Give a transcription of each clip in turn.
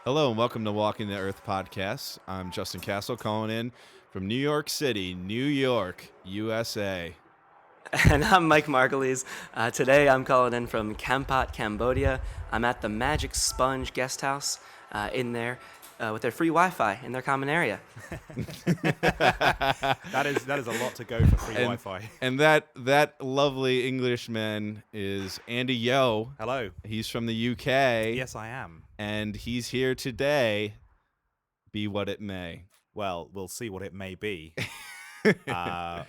Hello and welcome to Walking the Earth podcast. I'm Justin Castle calling in from New York City, New York, USA. And I'm Mike Margulies. Today I'm calling in from Kampot, Cambodia. I'm at the Magic Sponge Guest House in there with their free Wi-Fi in their common area. That is a lot to go for free And- Wi-Fi. And that lovely Englishman is Andy Yeoh. Hello. He's from the UK. Yes, I am. And he's here today, be what it may. Well, we'll see what it may be. I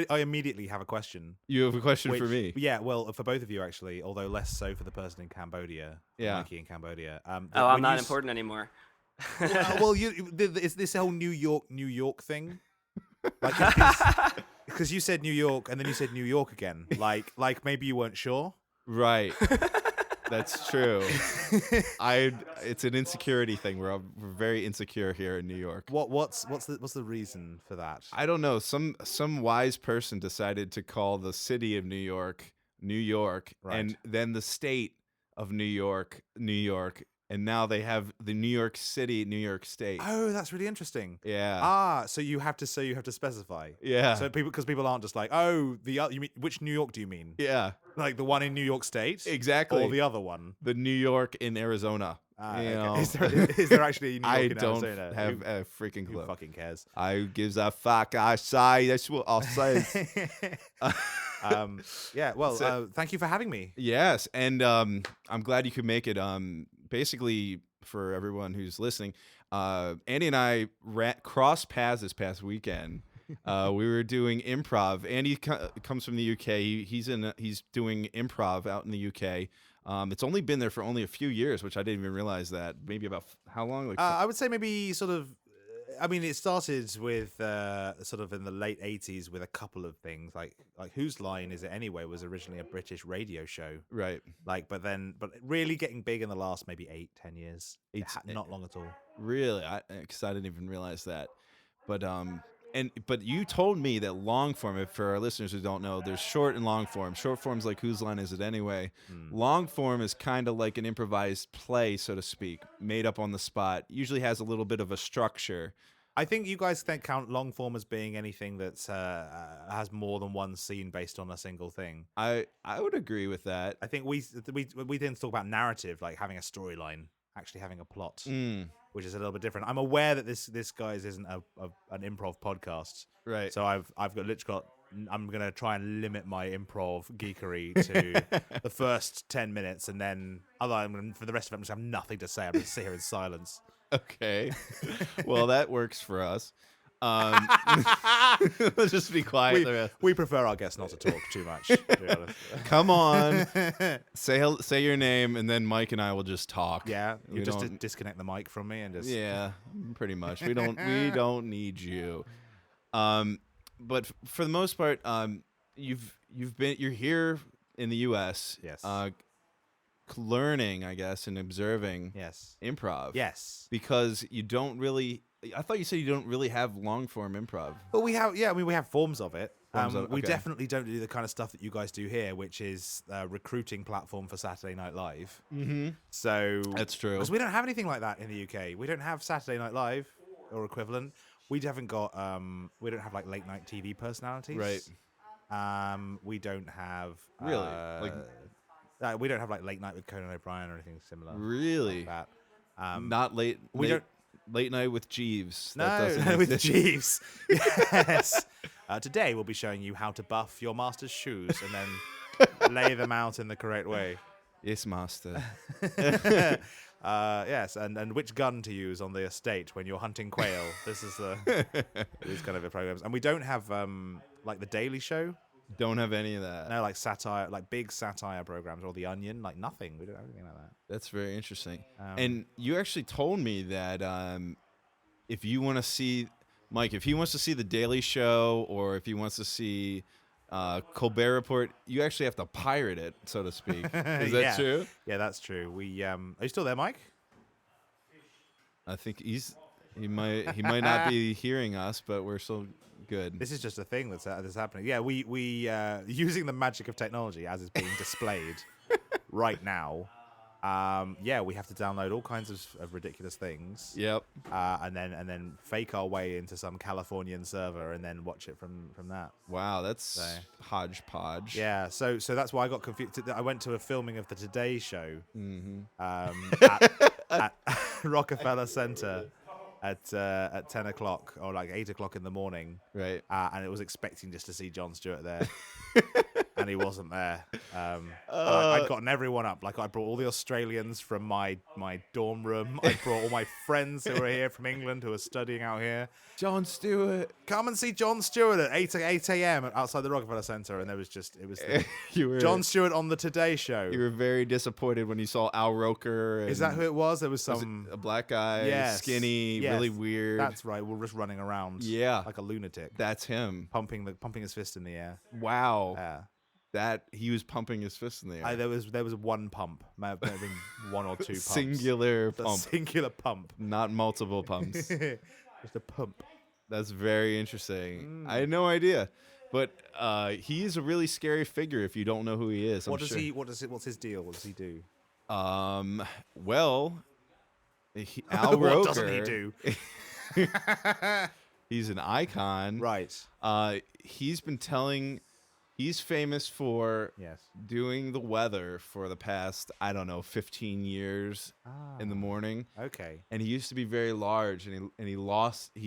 immediately have a question. You have a question for which- me? Yeah, well, for both of you actually, although less so for the person in Cambodia. Yeah. Mikey in Cambodia. Oh, I'm not important anymore. Well, is this whole New York thing? Like, because you said New York and then you said New York again. Like maybe you weren't sure. Right. That's true. It's an insecurity thing. We're very insecure here in New York. What's the reason for that? I don't know. Some wise person decided to call the city of New York, New York, Right. and then the state of New York, New York, and now they have the New York City, New York State. Oh, that's really interesting. Yeah. So you have to specify. Yeah. So people aren't just like, oh, you mean which New York do you mean? Yeah. Like the one in New York State, Exactly. or the other one? The New York in Arizona. You know. Okay. Is there actually a New York I in don't Arizona? have a freaking Who clue. fucking cares? I gives a fuck. I say that's what I say. Yeah. Well, So- thank you for having me. Yes, and I'm glad you could make it. Basically, for everyone who's listening, Andy and I crossed paths this past weekend. We were doing improv. Andy comes from the UK. He's doing improv out in the UK. It's only been there for only a few years, which I didn't even realize that. Maybe about how long? Like I would say maybe sort of. I mean, it started with sort of in the late '80s with a couple of things like Whose Line Is It Anyway was originally a British radio show. right. But really getting big in the last maybe 8-10 years. Not long at all. Really, because I didn't even realize that. But but you told me that long form, if for our listeners who don't know, there's short and long form. Short form's like Whose Line Is It Anyway? Long form is kind of like an improvised play, so to speak, made up on the spot. Usually has a little bit of a structure. I think you guys count long form as being anything that has more than one scene based on a single thing. I would agree with that. I think we didn't talk about narrative, like having a storyline, actually having a plot, which is a little bit different. I'm aware that this guys isn't an improv podcast, Right. so I'm gonna try and limit my improv geekery to the first 10 minutes, and then for the rest of it, I'm just have nothing to say. I'm just sit here in silence. Okay. Well, that works for us. Let's just be quiet. the rest. We prefer our guests not to talk too much. To be honest. Come on, say your name, and then Mike and I will just talk. Yeah, We you just don't- disconnect the mic from me and just. Yeah, pretty much. We don't need you. But for the most part, you're here in the U.S. Yes. Learning, I guess, and observing Yes. improv. Yes. Because you don't really. I thought you said you don't really have long form improv. But we have, we have forms of it. Forms of- We okay. definitely don't do the kind of stuff that you guys do here, which is a recruiting platform for Saturday Night Live. Mm-hmm. So That's true. because we don't have anything like that in the UK. We don't have Saturday Night Live or equivalent. We haven't got. We don't have like late night TV personalities. Right. We don't have. Really? We don't have like late night with Conan O'Brien or anything similar. Really? Like that. Not late. we late, don't- late night with Jeeves. No, That doesn't with exist. Jeeves. Yes. Today we'll be showing you how to buff your master's shoes and then lay them out in the correct way. Yes, master. Yes, and which gun to use on the estate when you're hunting quail. This is these kind of programs, and we don't have like the Daily Show. Don't have any of that. No, like satire, like big satire programs, or The Onion. Like nothing. We don't have anything like that. That's very interesting. And you actually told me that if you want to see Mike, if he wants to see The Daily Show or if he wants to see Colbert Report, you actually have to pirate it, so to speak. Is that Yeah. true? Yeah, that's true. We are you still there, Mike? I think he might not be hearing us, but we're still good. This is just a thing that's happening. Yeah, we using the magic of technology as is being displayed right now. Yeah, we have to download all kinds of ridiculous things. Yep. And then fake our way into some Californian server and then watch it from that. Wow, that's hodgepodge. Yeah, so that's why I got confused. I went to a filming of the Today Show at Rockefeller Center at 10 o'clock or like 8 o'clock in the morning. Right. And it was expecting just to see Jon Stewart there. And he wasn't there. I'd gotten everyone up. Like I brought all the Australians from my dorm room. I brought all my friends who were here from England who are studying out here. Jon Stewart. Come and see Jon Stewart at 8 a.m. outside the Rockefeller Center. And it was You were Jon Stewart on the Today Show. You were very disappointed when you saw Al Roker. Is that who it was? There was some a black guy, skinny, really weird. That's right. We're just running around, like a lunatic. That's him pumping his fist in the air. Wow. Yeah. That he was pumping his fist in the air. There was one pump. Might have been one or two pumps. Singular pump. Singular pump. Not multiple pumps. Just a pump. That's very interesting. I had no idea. But he's a really scary figure if you don't know who he is. What's his deal? What does he do? Well, Al Roker. What doesn't he do? He's an icon. Right. He's famous for Yes. doing the weather for the past, 15 years in the morning. Okay. And he used to be very large, and he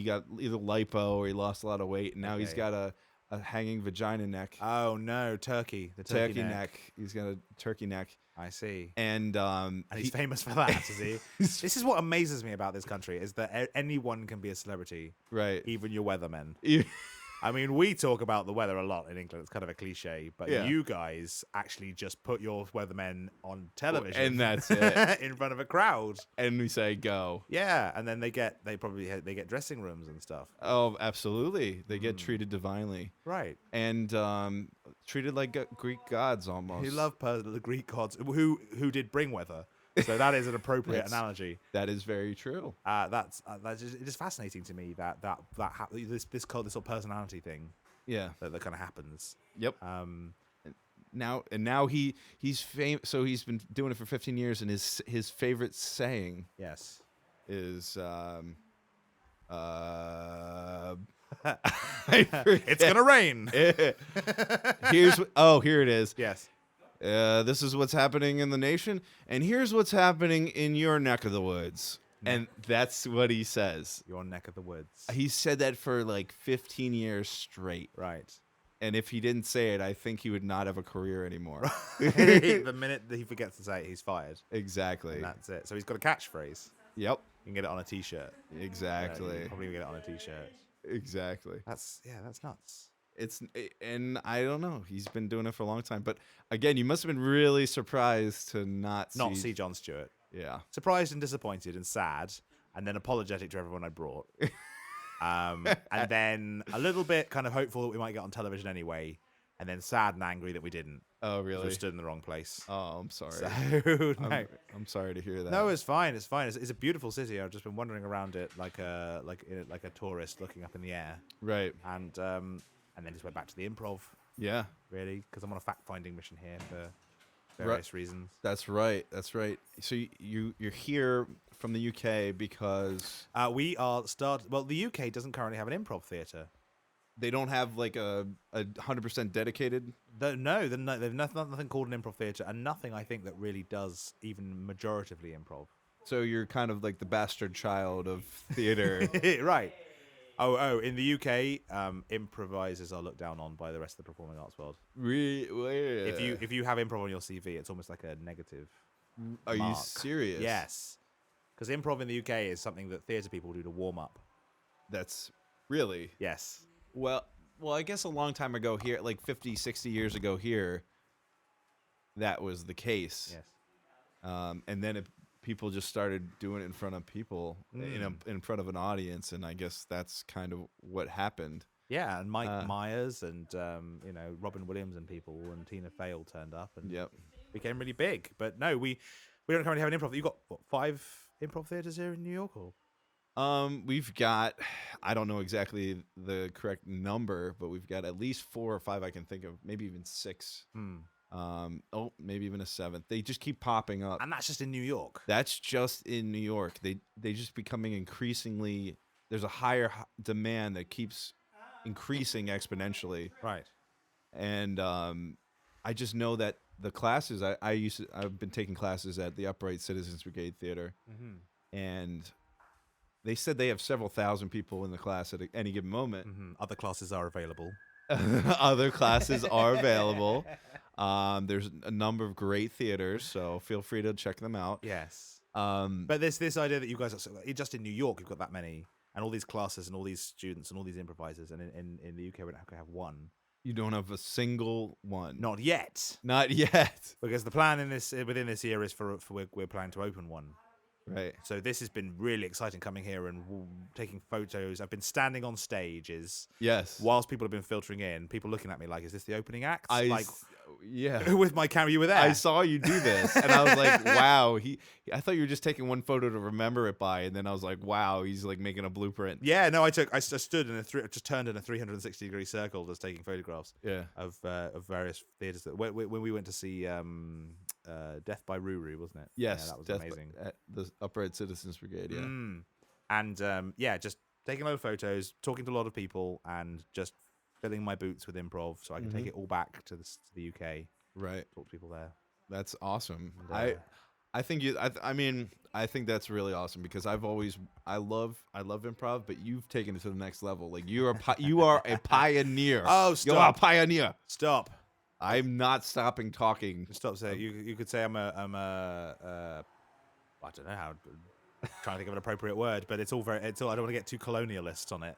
got either lipo or he lost a lot of weight, and now he's got a hanging vagina neck. Oh no, turkey. The turkey neck. He's got a turkey neck. I see. And he's famous for that, is he? This is what amazes me about this country, is that anyone can be a celebrity. Right. Even your weathermen. I mean, we talk about the weather a lot in England. It's kind of a cliche, but you guys actually just put your weathermen on television, and that's it, in front of a crowd, and we say go. Yeah, and then they get dressing rooms and stuff. Oh, absolutely, they get treated divinely, right? And treated like Greek gods almost. Who love the Greek gods? Who did bring weather? So that is an appropriate analogy. That is very true. That's it is fascinating to me this sort of personality thing. Yeah, that kind of happens. Yep. Now he's famous. So he's been doing it for 15 years, and his favorite saying is it's gonna rain. Here it is. Yes. This is what's happening in the nation, and here's what's happening in your neck of the woods. And that's what he says. Your neck of the woods. He said that for like 15 years straight. Right. And if he didn't say it, I think he would not have a career anymore. The minute that he forgets to say it, he's fired. Exactly. And that's it. So he's got a catchphrase. Yep. You can get it on a T-shirt. Exactly. You can probably get it on a T-shirt. Exactly. That's nuts. And I don't know. He's been doing it for a long time. But again, you must have been really surprised to not see Jon Stewart. Yeah. Surprised and disappointed and sad, and then apologetic to everyone I brought. And then a little bit kind of hopeful that we might get on television anyway, and then sad and angry that we didn't. Oh, really? We stood in the wrong place. Oh, I'm sorry. So, no. I'm sorry to hear that. No, it's fine. It's fine. It's a beautiful city. I've just been wandering around it like a tourist looking up in the air. Right. And then just went back to the improv. Yeah. Really, because I'm on a fact-finding mission here for various reasons. That's right. So you're here from the UK because we are Well, the UK doesn't currently have an improv theatre. They don't have like a 100% dedicated. No, they've nothing called an improv theatre, and nothing I think that really does even majoritively improv. So you're kind of like the bastard child of theater, right? Oh! In the UK, improvisers are looked down on by the rest of the performing arts world. If you have improv on your CV, it's almost like a negative. Are you serious? Yes, because improv in the UK is something that theatre people do to warm up. That's really yes. Well, I guess a long time ago here, like 50, 60 years ago here, that was the case. Yes. And then people just started doing it in front of people, in front of an audience, and I guess that's kind of what happened. Yeah, and Mike Myers and Robin Williams and people, and Tina Fey all turned up and became really big. But no, we don't currently have an improv. You got 5 improv theaters here in New York, or? We've got, I don't know exactly the correct number, but we've got at least 4 or 5 I can think of, maybe even 6. maybe even a 7th. They just keep popping up. And that's just in New York. That's just in New York. They just becoming increasingly. There's a higher demand that keeps increasing exponentially, Right. and I just know that the classes I've been taking classes at the Upright Citizens Brigade Theater, and they said they have several thousand people in the class at any given moment. Other classes are available. Other classes are available. There's a number of great theaters, so feel free to check them out. Yes. Um, But this idea that you guys are just in New York, you've got that many, and all these classes and all these students and all these improvisers, and in the UK we don't have one. you don't have a single one. Not yet. Not yet. Because the plan within this year is for we're planning to open one. Right. So this has been really exciting coming here and taking photos. I've been standing on stages Yes. whilst people have been filtering in. People looking at me like, "Is this the opening act?" Yeah. With my camera, you were there. I saw you do this, and I was like, "Wow!" I thought you were just taking one photo to remember it by, and then I was like, "Wow!" He's like making a blueprint. Yeah, no, I stood in just turned in a 360-degree circle, just taking photographs Yeah. of various theaters. When we went to see Death by Ruru, wasn't it? Yes. Yeah, that was Death amazing. At the Upright Citizens Brigade. Yeah. And just taking a lot of photos, talking to a lot of people, and just filling my boots with improv so I can take it all back to the UK. Right. Talk to people there. That's awesome. And, I think I mean, I think that's really awesome because I love improv, but you've taken it to the next level. Like you are a pioneer. Oh, You're a stop. pioneer. Stop. I'm not stopping talking. Stop saying. You could say I'm a I don't know how. Trying to think of an appropriate word, but it's all. I don't want to get too colonialist on it.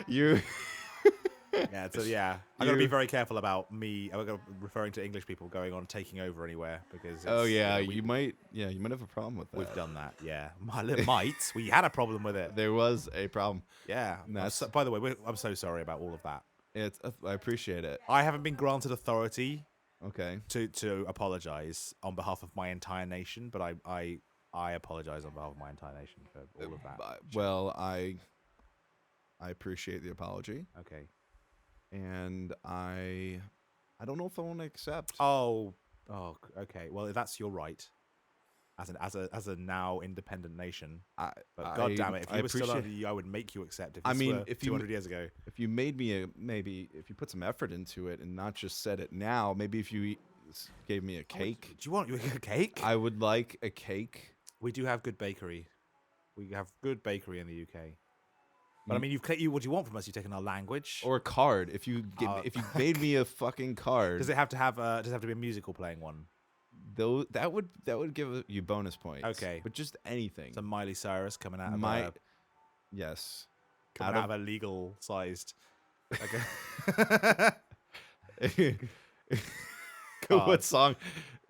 You. Yeah, so yeah, I got to be very careful about me. I'm referring to English people going on taking over anywhere because. Oh yeah, you might have a problem with that. We've done that. Yeah, might. We had a problem with it. There was a problem. Yeah. By the way, I'm so sorry about all of that. I appreciate it. I haven't been granted authority Okay. to apologize on behalf of my entire nation, but I apologize on behalf of my entire nation for all of that. Well, I appreciate the apology, Okay. and I don't know if I want to accept. Oh, okay. Well, that's your right. As a now independent nation, but God damn it, if you were still under you, I would make you accept. If if 200 years ago, if you made me if you put some effort into it and not just said it now, maybe if you gave me a cake. Do you want a cake? I would like a cake. We do have good bakery. We have good bakery in the UK. But I mean, what do you want from us? You've taken our language, Or a card. If you made me a fucking card. does it have to have? Does it have to be a musical playing one? Though that would give you bonus points. Okay. But just anything. Some Miley Cyrus coming out of yes. coming out of a legal sized. What song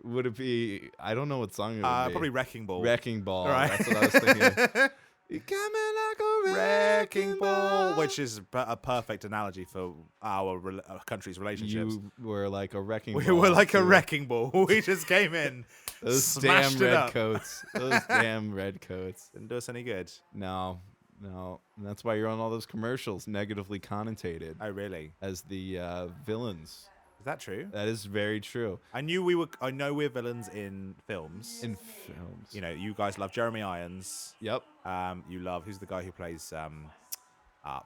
would it be? I don't know what song it would be. Probably Wrecking Ball. Wrecking Ball. Right. That's what I was thinking. You're coming like a Wrecking Ball, which is a perfect analogy for our country's relationships. You were like a wrecking ball. We were like a too. wrecking ball. We just came in, Those damn smashed it red up. coats. Those damn red coats. Didn't do us any good. No. And that's why you're on all those commercials negatively connotated Oh, really? as the villains. Is that true? That is very true. I know we're villains in films. In films. You know, you guys love Jeremy Irons. Yep. You love who's the guy who plays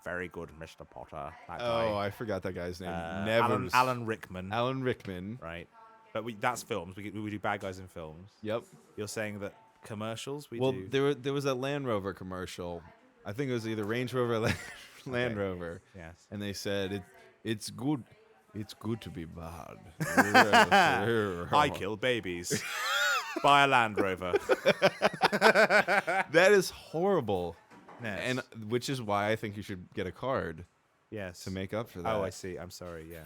very good Mr. Potter. That Oh, guy. I forgot that guy's name. Alan Rickman. Alan Rickman. Right. But that's films. We do bad guys in films. Yep. You're saying that commercials we Well, do. there was a Land Rover commercial. I think it was either Range Rover or Land Rover. Yes. And they said it's good. It's good to be bad. I kill babies. Buy a Land Rover. That is horrible. Yes. And which is why I think you should get a card yes. to make up for that. Oh, I see. I'm sorry. Yeah.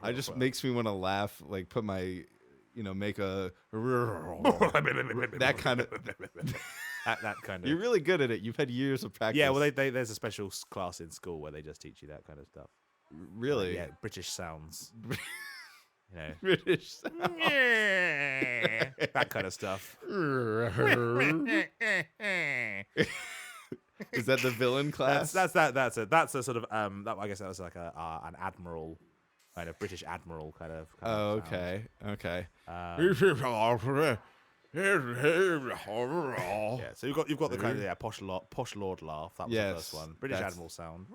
I just makes me want to laugh, like put my, make a that kind of. that kind of. You're really good at it. You've had years of practice. Yeah. Well, there's a special class in school where they just teach you that kind of stuff. Really. Yeah. British sounds. British. That kind of stuff. Is that the villain class? That's a sort of I guess that was like an admiral kind of British admiral kind of. Oh, sound. okay. Okay. Yeah, so you've got the kind of posh lord laugh. That was the Yes, first one. British that's- admiral sound.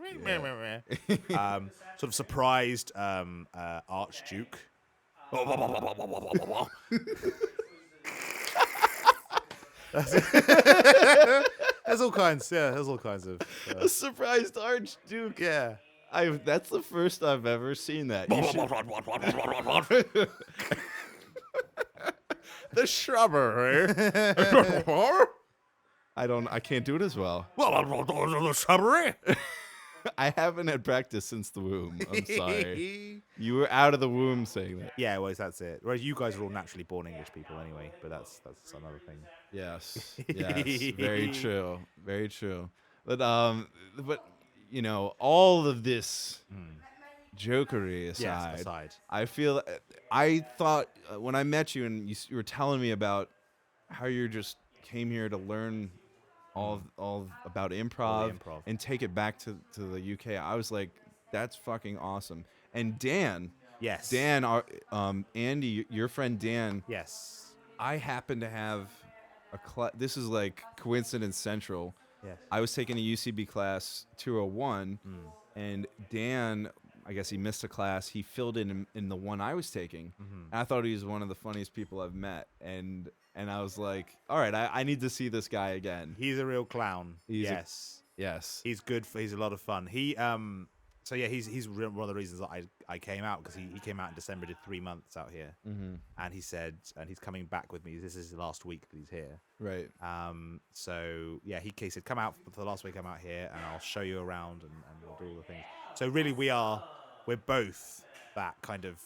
Sort of surprised archduke. There's all kinds. Yeah, there's all kinds of. A surprised archduke. Yeah. That's the first I've ever seen that. You should- the shrubbery. I can't do it as well. The shrubbery. I haven't had practice since the womb. I'm sorry. You were out of the womb saying that. Yeah, well, that's it. Whereas you guys are all naturally born English people anyway, but that's another thing. Yes. Yes. Very true. Very true. But you know, all of this jokery aside, Yes, I thought when I met you and you were telling me about how you just came here to learn all about improv, improv. and take it back to the UK. I was like, that's fucking awesome. And Dan, Yes. Andy, your friend Dan, Yes. I happen to have a class. This is like coincidence central. Yes. I was taking a UCB class 201, and Dan, I guess he missed a class. He filled in the one I was taking. And I thought he was one of the funniest people I've met. And I was like, all right, I need to see this guy again. He's a real clown. Yes. He's good. He's a lot of fun. He's one of the reasons that I came out, because he came out in December, did 3 months out here, and he said, and he's coming back with me. This is the last week that he's here. Right. So yeah, he said, come out for the last week. I'm out here, and I'll show you around, and we'll do all the things. So really, we're both that kind of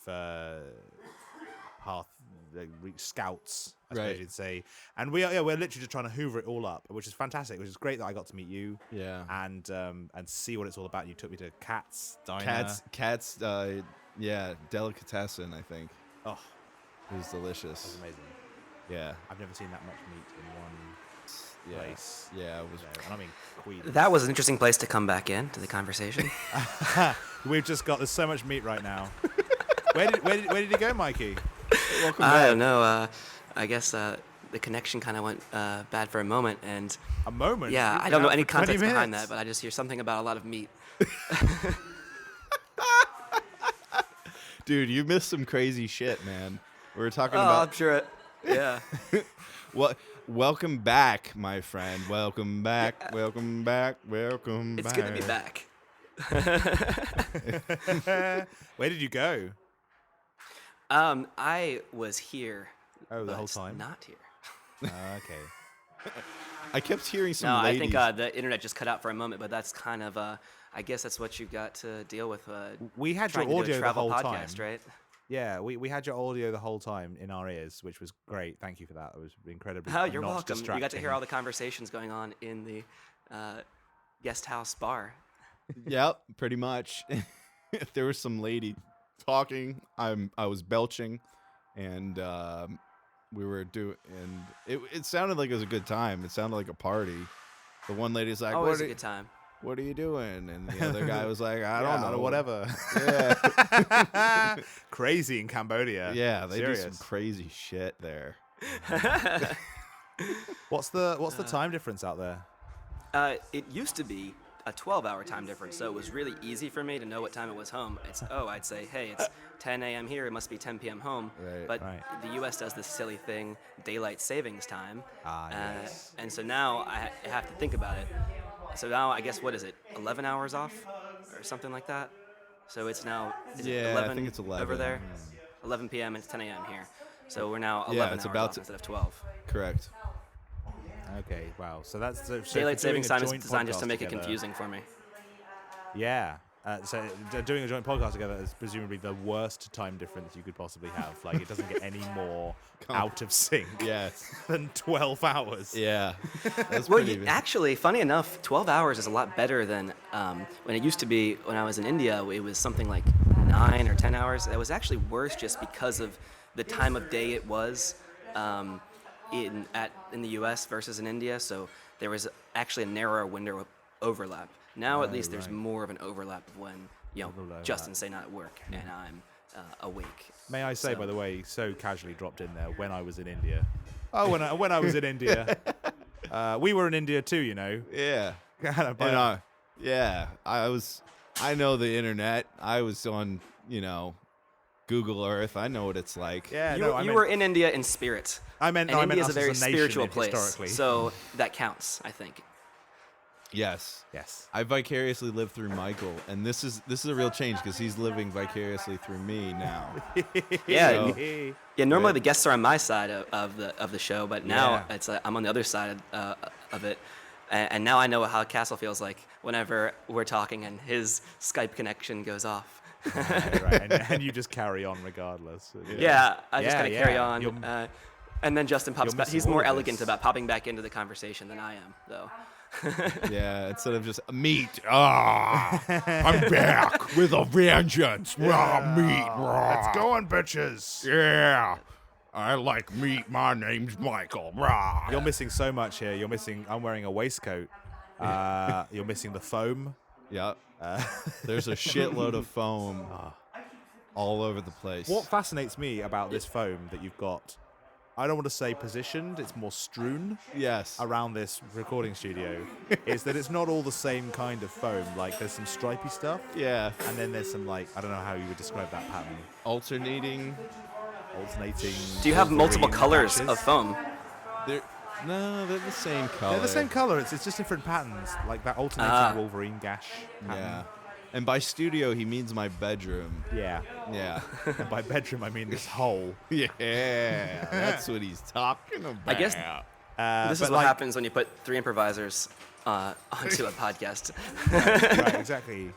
path, scouts, I suppose you'd say. And we're literally just trying to hoover it all up, which is fantastic. Which is great that I got to meet you. Yeah. And see what it's all about. You took me to Cat's Diner. Cats. Yeah, delicatessen. I think Oh, it was delicious. that's amazing. Yeah. I've never seen that much meat in one Yeah. place. Yeah. It was. And I mean, Queen. That was an interesting place to come back in to the conversation. We've just got, there's so much meat right now. Where did you go, Mikey? Welcome I back. don't know. I guess the connection kind of went bad for a moment, and A moment. yeah, You've I been don't know out any for 20 context behind minutes. that, but I just hear something about a lot of meat. Dude, you missed some crazy shit, man. We were talking Oh, about I'm sure. Yeah. what. Welcome back, my friend. Welcome back. Welcome back. Welcome It's back. good to be back. Where did you go? I was here. Oh, the but whole time? Not here. Okay. I kept hearing some No, I ladies. think the internet just cut out for a moment, but that's kind of, I guess that's what you've got to deal with. We had your trying to do a audio the travel whole podcast, time. right? Yeah, we had your audio the whole time in our ears, which was great. Thank you for that. It was incredibly Oh, you're not welcome. You got to distracting. hear all the conversations going on in the guest house bar. Yep, pretty much. There was some lady talking. I was belching, and we were doing. And it sounded like it was a good time. It sounded like a party. The one lady's like, Always a good time. What are you doing? And the other guy was like, I Yeah, don't know. whatever. Yeah. Crazy in Cambodia. Yeah, they do Serious. some crazy shit there. What's the time difference out there? It used to be a 12-hour time difference, so it was really easy for me to know what time it was home. I'd say, hey, it's 10 a.m. here, it must be 10 p.m. home. Right, but right. the U.S. does this silly thing, daylight savings time. Yes. And so now I have to think about it. So now I guess, what is it, 11 hours off or something like that? So it's now, is it Yeah, 11 I think it's 11. over there? 11 p.m. and it's 10 a.m. here. So we're now 11 Yeah, it's hours about off to- instead of 12. Correct. Okay, wow. So that's so Daylight for doing savings a time is joint designed just to podcast make it together- confusing for me. Yeah. So doing a joint podcast together is presumably the worst time difference you could possibly have. Like, it doesn't get any more out of sync Yes. than 12 hours. Yeah. That's Well, pretty. actually, funny enough, 12 hours is a lot better than when it used to be when I was in India. It was something like 9 or 10 hours. That was actually worse just because of the time of day it was in the U.S. versus in India. So there was actually a narrower window of overlap. Now at least there's more of an overlap of when Justin's say not at work and I'm awake. May I say, So- by the way, so casually dropped in there when I was in India. Oh, when I was in India, we were in India too, you know. Yeah. But- And yeah, I know the internet. I was on, Google Earth. I know what it's like. yeah, You, no, I you meant, were in India in spirit. I meant, And no, I meant India is us a very as a nation spiritual place. historically. So that counts, I think. Yes. yes. I vicariously live through Michael, and this is a real change because he's living vicariously through me now. Yeah. So- Yeah, normally Right. the guests are on my side of the show, but now Yeah. it's I'm on the other side of it, and now I know how Castle feels like whenever we're talking and his Skype connection goes off. Right, and you just carry on regardless. Yeah, I just Yeah, gotta carry yeah. on, You're- and then Justin pops you're back. missing He's all more of elegant this. about popping back into the conversation than I am, though. Yeah, instead of just meat. I'm back with a vengeance. Meat. Let's go on, bitches. Yeah. I like meat. My name's Michael. You're missing so much here. You're missing. I'm wearing a waistcoat. You're missing the foam. Yep. There's a shitload of foam all over the place. What fascinates me about this foam that you've got, I don't want to say positioned, it's more strewn Yes. around this recording studio, is that it's not all the same kind of foam. Like there's some stripy stuff, Yeah. and then there's some like, I don't know how you would describe that pattern. Alternating. Alternating. Do you have multiple Wolverine colors patches. of foam? No, they're the same color. They're the same color. It's just different patterns, like that alternating Wolverine gash pattern. Yeah. And by studio, he means my bedroom. Yeah. Yeah. And by bedroom, I mean this hole. Yeah. That's what he's talking about. I guess this but is what like- happens when you put three improvisers onto a podcast. Right, exactly.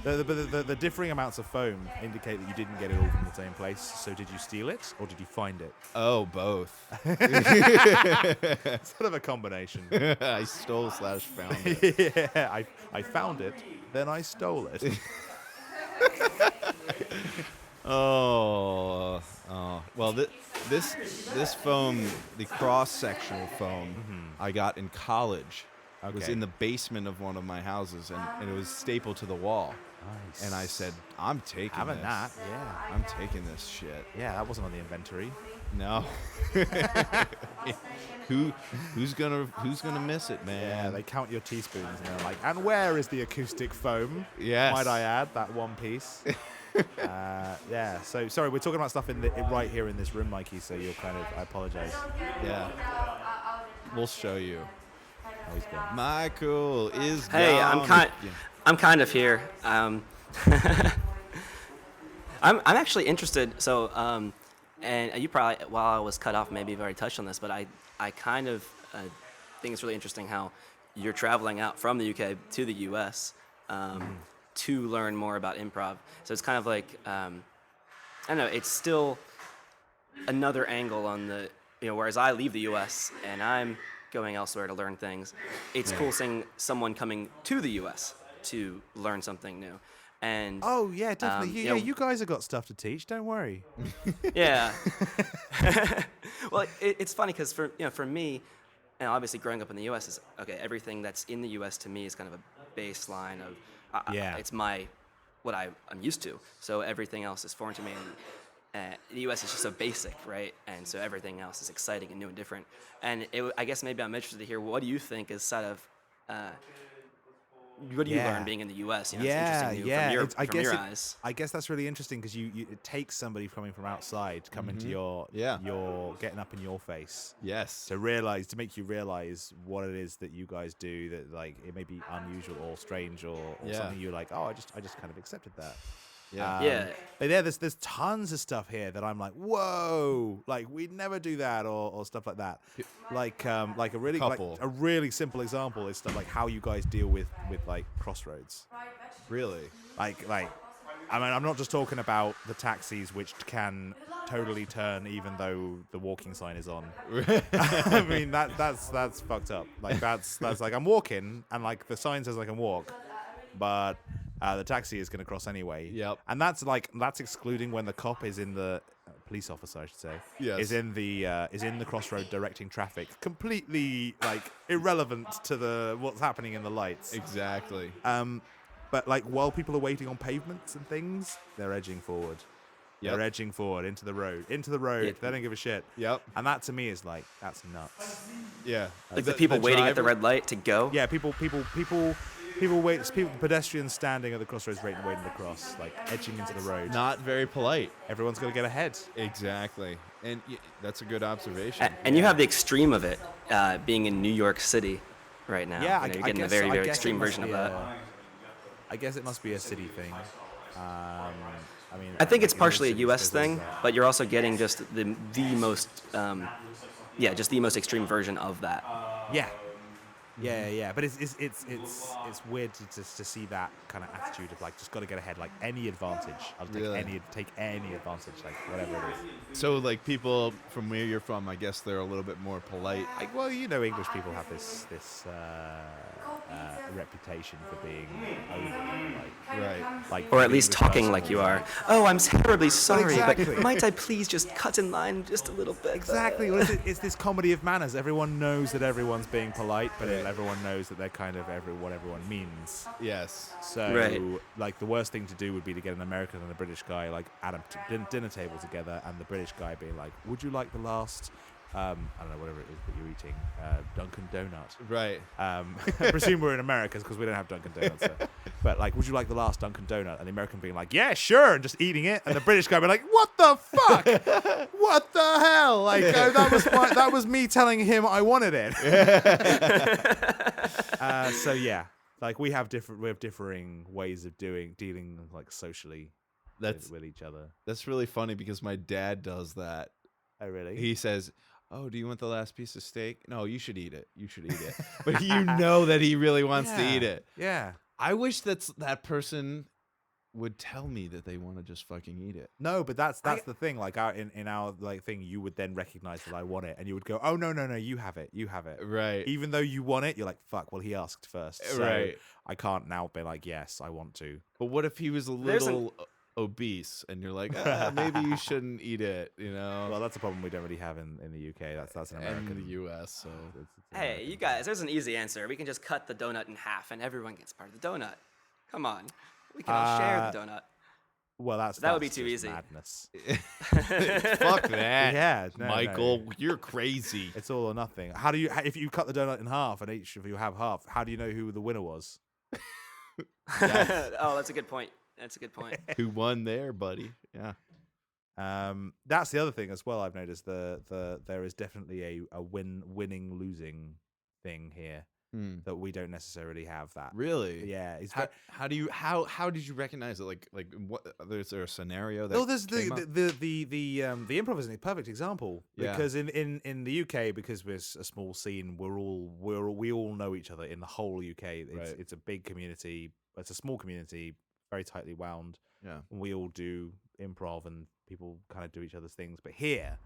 The differing amounts of foam indicate that you didn't get it all from the same place. So did you steal it or did you find it? Oh, both. Sort of a combination. I stole / found it. Yeah, I found it, then I stole it. Oh. Well, this foam, the cross-sectional foam, I got in college. It was Okay. in the basement of one of my houses, and it was stapled to the wall. Nice. And I said, I'm taking Having this. that, yeah. I'm taking this shit. Yeah, that wasn't on the inventory. No. Who's gonna miss it, man? Yeah, they count your teaspoons and they're like, and where is the acoustic foam? Yes. Might I add, that one piece. Yeah, so sorry, we're talking about stuff right here in this room, Mikey, so you're kind of, I apologize. Yeah. We'll show you. Oh, he's gone. Michael is Hey, gone. I'm kind of here. I'm actually interested. So, and you probably, while I was cut off, maybe you've already touched on this, but I kind of think it's really interesting how you're traveling out from the UK to the US to learn more about improv. So it's kind of like, I don't know, it's still another angle on the, whereas I leave the US and I'm going elsewhere to learn things, it's cool seeing someone coming to the US to learn something new. And Oh, yeah, definitely. you know- You guys have got stuff to teach, don't worry. yeah. Well, it's funny because for me, and obviously growing up in the U.S. is okay. Everything that's in the U.S. to me is kind of a baseline of Yeah. it's what I'm used to. So everything else is foreign to me. And the U.S. is just so basic, right? And so everything else is exciting and new and different. And I guess maybe I'm interested to hear what do you think is sort of what do you Yeah. learn being in the U.S.? It's Yeah, interesting yeah. from your, It's- I from guess your it- eyes. I guess that's really interesting because it takes somebody coming from outside to come into your getting up in your face Yes. to make you realize what it is that you guys do that like it may be unusual or strange or Yeah. something you're like, oh, I just kind of accepted that. Yeah. Yeah. But there's tons of stuff here that I'm like, whoa, like we'd never do that or stuff like that. Like a really Couple. a really simple example is stuff like how you guys deal with like crossroads. Really. Like I mean, I'm not just talking about the taxis which can totally turn even though the walking sign is on. I mean that's fucked up. Like that's like I'm walking and like the sign says I can walk, but the taxi is going to cross anyway. Yep. And that's excluding when the cop is in the police officer, I should say. Yes. Is in the crossroad directing traffic, completely like irrelevant to what's happening in the lights. Exactly. But like while people are waiting on pavements and things, they're edging forward. Yep. They're edging forward into the road. They don't give a shit. Yep. And that to me is like, that's nuts. Yeah. Like the people waiting at the red light to go. Yeah, people pedestrians standing at the crossroads waiting to cross, like edging into the road. Not very polite. Everyone's got to get ahead. Exactly. And that's a good observation. And you have the extreme of it, being in New York City right now. Yeah, you're getting a very, very extreme version of that. I guess it must be a city thing. I mean, I think it's like, partially a cities, U.S. there's thing, that. but you're also getting just the most, just the most extreme version of that. Yeah. But it's weird to see that kind of attitude of like just got to get ahead, like any advantage. I'll take any advantage, like whatever it is. So like people from where you're from, I guess they're a little bit more polite. Like, well, you know, English people have this reputation for being Right. Or at least talking like you are. Oh, I'm terribly sorry, exactly. but might I please just cut in line just a little bit? Exactly. Well, it's this comedy of manners. Everyone knows that everyone's being polite, but everyone knows that they're kind of what everyone means. Yes. So, like, the worst thing to do would be to get an American and a British guy, like, at a dinner table together, and the British guy being like, would you like the last, I don't know, whatever it is that you're eating, Dunkin' Donut. Right. I presume we're in America because we don't have Dunkin' Donuts. So. But, like, would you like the last Dunkin' Donut? And the American being like, yeah, sure, and just eating it. And the British guy being like, what the fuck? What the hell? Like, that was me telling him I wanted it. So, yeah. Like, we have differing ways of dealing like socially with each other. That's really funny because my dad does that. Oh, really? He says, "Oh, do you want the last piece of steak? No, you should eat it. You should eat it." But you know that he really wants to eat it. Yeah. I wish that person would tell me that they want to just fucking eat it. No, but that's the thing. Like in our like thing, you would then recognize that I want it, and you would go, "Oh no, you have it, Right. Even though you want it, you're like, "Fuck." Well, he asked first, so right. I can't now be like, "Yes, I want to." But what if he was a little obese, and you're like, maybe you shouldn't eat it, you know? Well, that's a problem we don't really have in the UK. That's an American. In the US, so it's Hey, American. you guys, there's an easy answer. We can just cut the donut in half, and everyone gets part of the donut. Come on, we can all share the donut. Well, that would be that's too just easy. Madness. fuck that. Yeah, no, Michael, no. You're crazy. It's all or nothing. How do you? If you cut the donut in half, and each of you have half, how do you know who the winner was? Oh, that's a good point. Who won there, buddy? Yeah. That's the other thing as well. I've noticed there is definitely a winning losing thing here that we don't necessarily have. That Really? yeah. How did you recognize it? Like what? Is there a scenario that? Well, there's came up? the improv is a perfect example Yeah. because in the UK, because we're a small scene, we all know each other in the whole UK. It's a big community. It's a small community, very tightly wound. Yeah. And we all do improv and people kind of do each other's things. But here,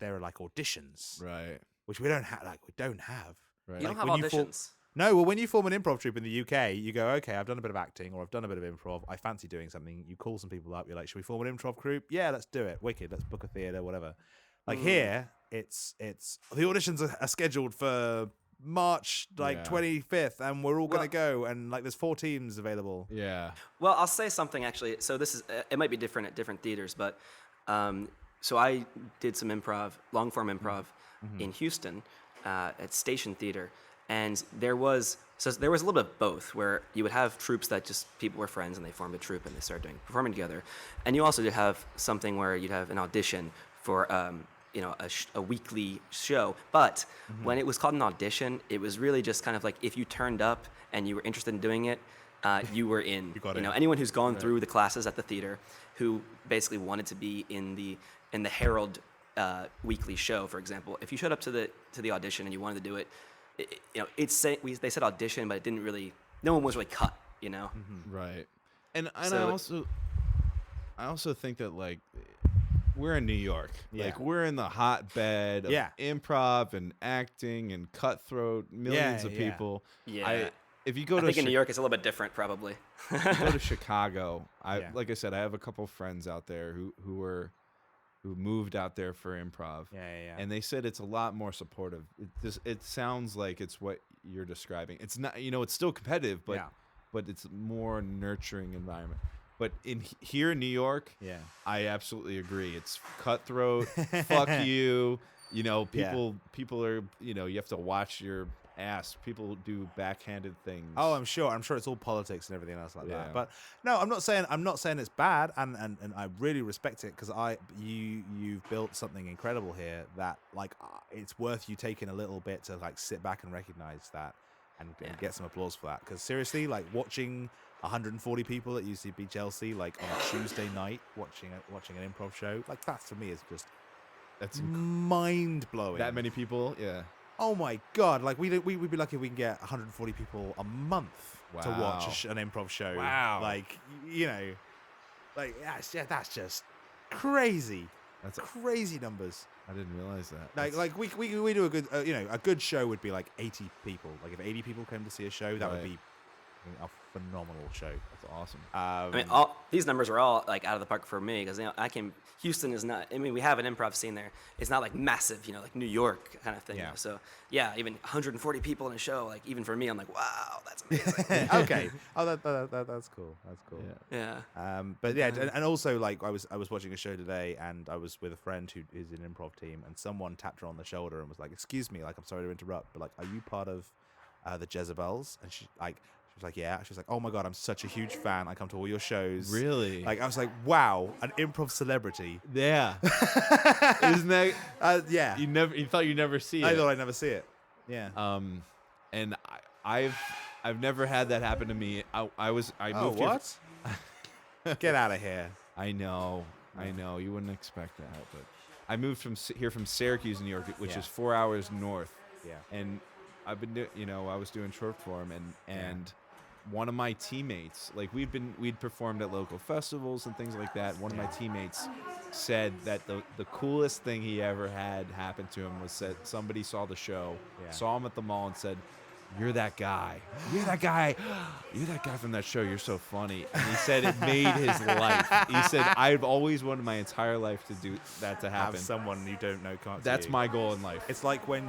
there are like auditions, Right. which we don't have. Right. You don't Like, have when you auditions. No, well, when you form an improv troupe in the UK, you go, okay, I've done a bit of acting or I've done a bit of improv. I fancy doing something. You call some people up. You're like, should we form an improv troupe? Yeah, let's do it. Wicked. Let's book a theater, whatever. Like here, it's the auditions are scheduled for March 25th, and we're all gonna go. And like, there's 4 teams available. Yeah. Well, I'll say something actually. So this is it might be different at different theaters, but so I did some improv, long form improv in Houston at Station Theater, and there was a little bit of both, where you would have troupes that just people were friends and they formed a troupe and they started performing together, and you also did have something where you'd have an audition for a weekly show. But when it was called an audition, it was really just kind of like if you turned up and you were interested in doing it, you were in. You got in. Anyone who's gone through the classes at the theater who basically wanted to be in the Herald weekly show, for example, if you showed up to the audition and you wanted to do it, they said audition, but it didn't really. No one was really cut, you know. Right. And So- I also think that like we're in New York. Yeah. Like we're in the hotbed of improv and acting and cutthroat, millions of yeah. people. Yeah. If you go I to think in New York it's a little bit different, probably. if you go to Chicago, like I said, I have a couple friends out there who moved out there for improv. Yeah. And they said it's a lot more supportive. It sounds like it's what you're describing. It's not, it's still competitive, but it's more nurturing environment. But here in New York, Yeah. I absolutely agree. It's cutthroat. Fuck you. You know, Yeah. people are, you know, you have to watch your ass. People do backhanded things. Oh, I'm sure it's all politics and everything else like Yeah. that. But no, I'm not saying it's bad, and I really respect it because you've built something incredible here that like it's worth you taking a little bit to like sit back and recognize that and get some applause for that. Because seriously, like watching 140 people at UCB Chelsea like on a Tuesday night watching an improv show, like that for me is just mind blowing. That many people, yeah. Oh my god! Like we'd be lucky if we can get 140 people a month to watch an improv show. Wow! Like you know, like that's just crazy. That's crazy numbers. I didn't realize that. Like we do a good a good show would be like 80 people. Like if 80 people came to see a show, that would be a phenomenal show. That's awesome. I mean, these numbers are all like out of the park for me because Houston is not. I mean, we have an improv scene there. It's not like massive, you know, like New York kind of thing. Yeah. You know? So yeah, even 140 people in a show, like even for me, I'm like, wow, that's amazing. Okay. Oh, that's cool. That's cool. Yeah. But yeah, and also like I was watching a show today, and I was with a friend who is in an improv team, and someone tapped her on the shoulder and was like, "Excuse me, like I'm sorry to interrupt, but like, are you part of the Jezebels?" And she was like, "Yeah." She was like, "Oh my god, I'm such a huge fan. I come to all your shows." Really? Like I was like, "Wow, an improv celebrity." Yeah. Isn't that? Yeah. You thought you'd never see it. I thought I'd never see it. Yeah. And I've never had that happen to me. I moved here. What? Get out of here. I know. You wouldn't expect that, but I moved here from Syracuse, New York, which is 4 hours north. Yeah. And I've been I was doing short form, and one of my teammates, like we'd performed at local festivals and things like that. One of my teammates said that the coolest thing he ever had happen to him was that somebody saw the show, saw him at the mall, and said, "You're that guy. You're that guy. You're that guy from that show. You're so funny." And he said it made his life. He said, "I've always wanted my entire life to do that to happen." Have someone you don't know come up to That's you. my goal in life. It's like when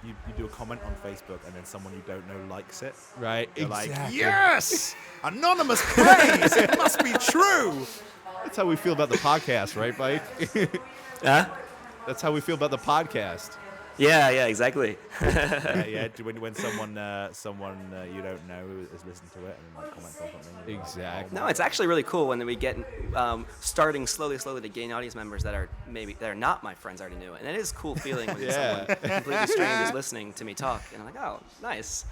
you do a comment on Facebook and then someone you don't know likes it. Right? You're Exactly. like, yes! Anonymous praise! It must be true! That's how we feel about the podcast, right, Mike? Huh? That's how we feel about the podcast. Yeah, exactly. Yeah. When someone you don't know has listened to it and like comments on something. you're like, Exactly. No, it's actually really cool when we get starting slowly to gain audience members that are not my friends I already knew, and it is a cool feeling when someone completely strange is listening to me talk, and I'm like, oh, nice.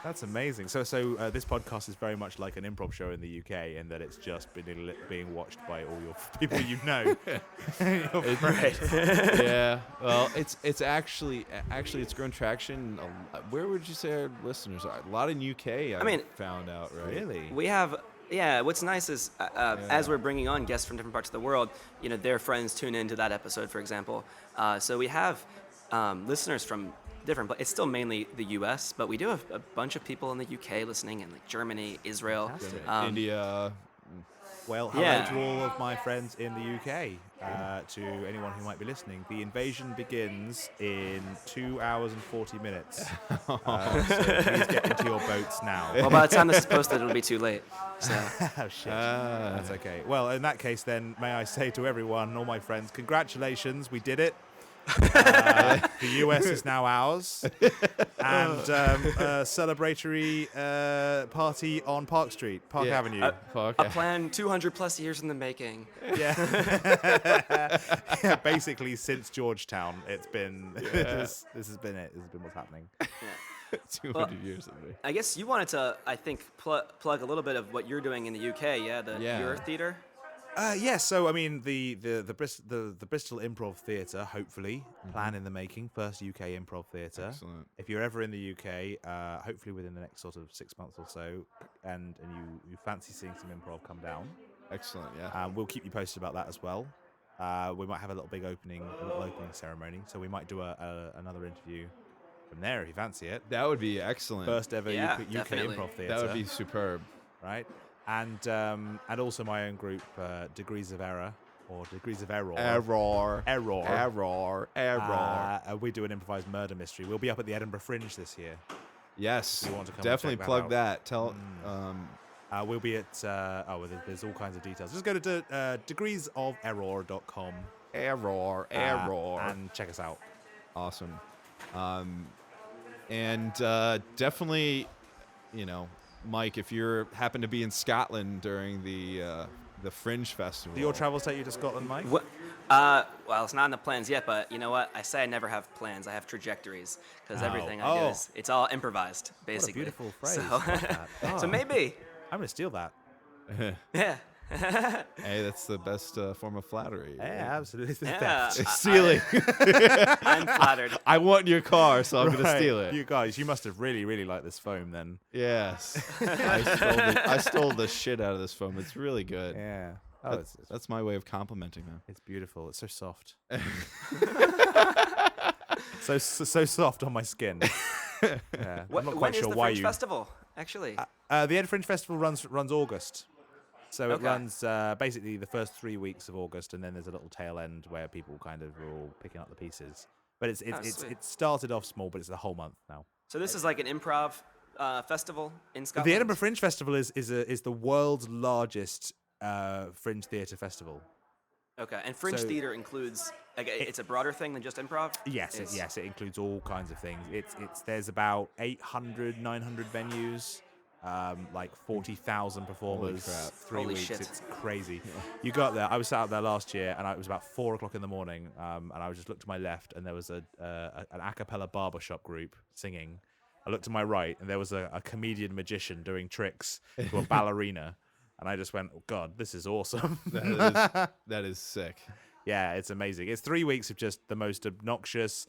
That's amazing. So this podcast is very much like an improv show in the UK, in that it's just being watched by all your people you know. Right. Yeah. Well, it's actually it's grown traction. Where would you say our listeners are? A lot in UK. I mean, found out, right? Really? We have, what's nice is as we're bringing on guests from different parts of the world, you know, their friends tune into that episode, for example. So we have listeners from different places. It's still mainly the U.S., but we do have a bunch of people in the U.K. listening, and like Germany, Israel, India. Well, hello to all of my friends in the UK. To anyone who might be listening, the invasion begins in 2 hours and 40 minutes. So please get into your boats now. Well, by the time this is posted, it'll be too late. So. Oh, shit. That's okay. Well, in that case, then, may I say to everyone, all my friends, congratulations, we did it. The US is now ours, and a celebratory party on Park Avenue. A plan 200 plus years in the making. Yeah, basically since Georgetown, it's been this has been it. This has been what's happening. 200 years of me. I guess you wanted to, I think, plug a little bit of what you're doing in the UK. The Yeoh Theatre. Yes, so I mean the Bristol Improv Theatre, hopefully, plan in the making, first UK improv theatre. Excellent. If you're ever in the UK, hopefully within the next sort of 6 months or so, and you fancy seeing some improv, come down. Excellent. Yeah. We'll keep you posted about that as well. We might have a little opening ceremony, so we might do another interview from there if you fancy it. That would be excellent. First ever UK definitely. improv theatre. That would be superb. Right. And also my own group, Degrees of Error, or Degrees of Error. Error. We do an improvised murder mystery. We'll be up at the Edinburgh Fringe this year. Yes. You want to come definitely and check plug that that. Tell We'll be at there's all kinds of details. Just go to degreesoferror.com Error. and check us out. Awesome. And definitely, Mike, if you happen to be in Scotland during the Fringe Festival. Do your travels take you to Scotland, Mike? What? Well, it's not in the plans yet, but you know what? I say I never have plans. I have trajectories because everything I do it's all improvised, basically. What a beautiful phrase. So, Oh. so maybe. I'm going to steal that. Yeah. Hey, that's the best form of flattery. Yeah, absolutely. It's the Yeah. best. Stealing. I'm flattered. I want your car, so I'm going to Right. steal it. You guys, you must have really, really liked this foam then. Yes. I stole the shit out of this foam. It's really good. Yeah. Oh, That's my way of complimenting them. it's beautiful. It's so soft. so soft on my skin. Yeah. I'm not When quite is sure the why Fringe you. Festival, actually? The Ed Fringe Festival runs August. So it Okay. runs basically the first 3 weeks of August, and then there's a little tail end where people kind of are all picking up the pieces. But it's sweet. it started off small, but it's the whole month now. So this is like an improv festival in Scotland? The Edinburgh Fringe Festival is the world's largest fringe theatre festival. Okay, and Fringe So- theater includes, like, it's a broader thing than just improv? Yes, it includes all kinds of things. There's about 800, 900 venues, like 40,000 performers, crap. 3 Holy weeks. shit. It's crazy. You got there. I was sat out there last year, and it was about 4:00 in the morning, and I just looked to my left, and there was an a cappella barbershop group singing. I looked to my right, and there was a comedian magician doing tricks to a ballerina, and I just went, "Oh God, this is awesome." That is sick. Yeah, it's amazing. It's 3 weeks of just the most obnoxious,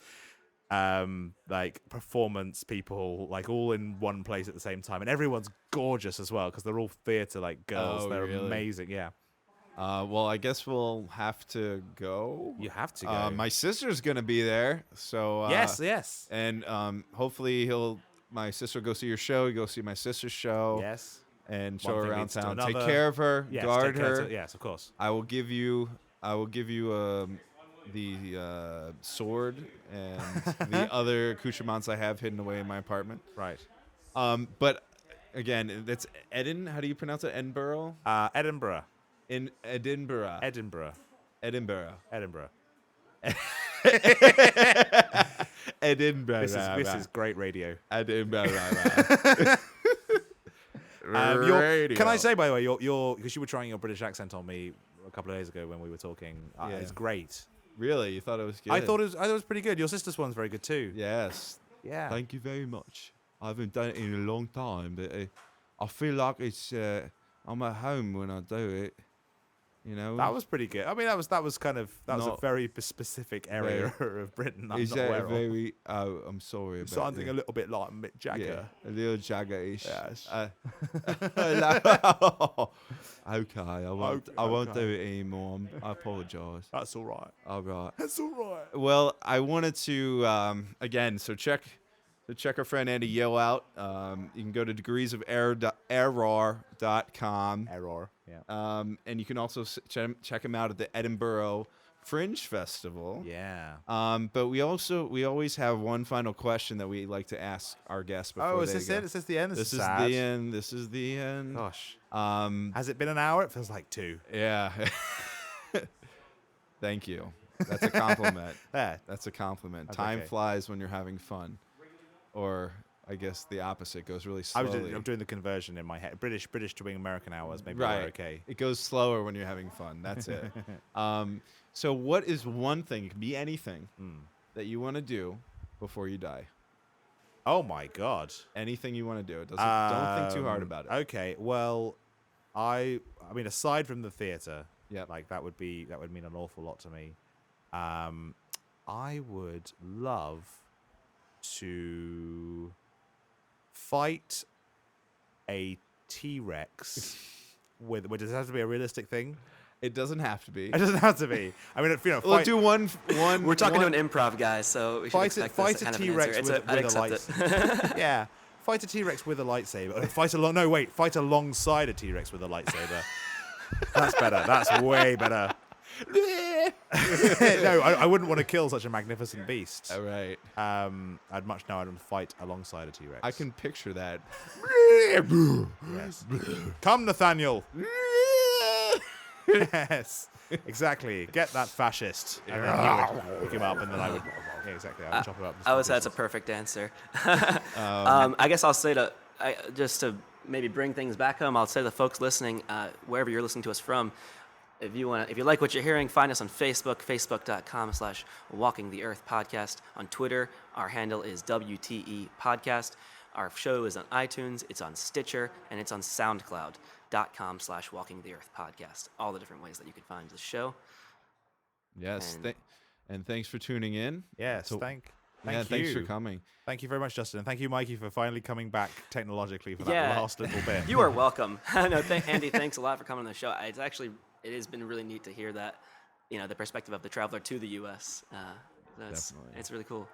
like performance people, like all in one place at the same time, and everyone's gorgeous as well because they're all theatre like girls. Oh, they're really? amazing. Yeah, Well, I guess we'll have to go. you have to go. My sister's gonna be there, so yes, and hopefully my sister will go see your show. You go see my sister's show. yes. And show One her thing around leads to town. Take another. care of her. Yes, Guard take care her. to- yes, of course. I will give you the sword and the other accoutrements I have hidden away in my apartment. Right. But again, that's How do you pronounce it? Edinburgh. Edinburgh. In Edinburgh. Edinburgh. Edinburgh. Edinburgh. Edinburgh. This is great radio. Edinburgh. Can I say, by the way, your because you were trying your British accent on me a couple of days ago when we were talking. Yeah. It's great. Really? You thought it was good? I thought it was pretty good. Your sister's one's very good too. Yes. Yeah. Thank you very much. I haven't done it in a long time, but I feel like it's I'm at home when I do it. You know. That was pretty good. I mean, that was a Not very specific area of Britain. I'm Is not that aware of. very? Oh, I'm sorry about Something the- a little bit like Mick Jagger. Yeah, a little Jagger-ish. Yes. Okay, I won't. Okay, I won't okay. do it anymore. I apologise. That's all right. All right. That's all right. Well, I wanted to again. So check our friend Andy Yeoh out. You can go to degreesoferror.com. Error. Yeah. And you can also check him out at the Edinburgh Fringe Festival. Yeah. But we always have one final question that we like to ask our guests before Oh, is they this go. it? Is this the end? This is sad. the end. This is the end. Gosh. Um, Has it been an hour? It feels like 2. yeah. Thank you. That's a compliment. There. That's a compliment. That's Time okay. flies when you're having fun, or I guess the opposite goes really I'm slowly. doing the conversion in my head. British to being American hours. Maybe Right. we're okay. It goes slower when you're having fun. That's it. So what is one thing? It can be anything that you want to do before you die. Oh my God. Anything you want to do. It doesn't. Don't think too hard about it. Okay. Well, I mean, aside from the theater, Yep. like that would mean an awful lot to me. I would love to fight a T-Rex with. Does it have to be a realistic thing? It doesn't have to be. It doesn't have to be. I mean, We'll fight, do one. We're talking one, to an improv guy, so we should expect fight this a kind of an T-Rex answer. with I'd a light. accept it. Yeah, fight a T-Rex with a lightsaber. Fight alongside a T-Rex with a lightsaber. That's better. That's way better. No, I wouldn't want to kill such a magnificent beast. All right. I'd much know I'd want to fight alongside a T-Rex. I can picture that. Yes. Come, Nathaniel. Yes. Exactly. Get that fascist. And then he would pick him up, and then I would. Yeah, exactly. I would chop him up. I would say that's a perfect answer. I guess I'll say just to maybe bring things back home, I'll say to the folks listening, wherever you're listening to us from, if you like what you're hearing, find us on Facebook, facebook.com/Walking the Earth Podcast. On Twitter, our handle is WTE Podcast. Our show is on iTunes, it's on Stitcher, and it's on SoundCloud.com/Walking the Earth Podcast. All the different ways that you can find the show. Yes, and thanks for tuning in. Yes, thank you. Thanks for coming. Thank you very much, Justin. And thank you, Mikey, for finally coming back technologically for that last little bit. You are welcome. No, Andy, thanks a lot for coming on the show. It has been really neat to hear that, the perspective of the traveler to the U.S. Definitely. It's really cool.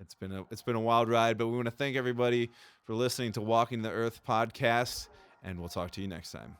It's been a wild ride, but we want to thank everybody for listening to Walking the Earth podcast, and we'll talk to you next time.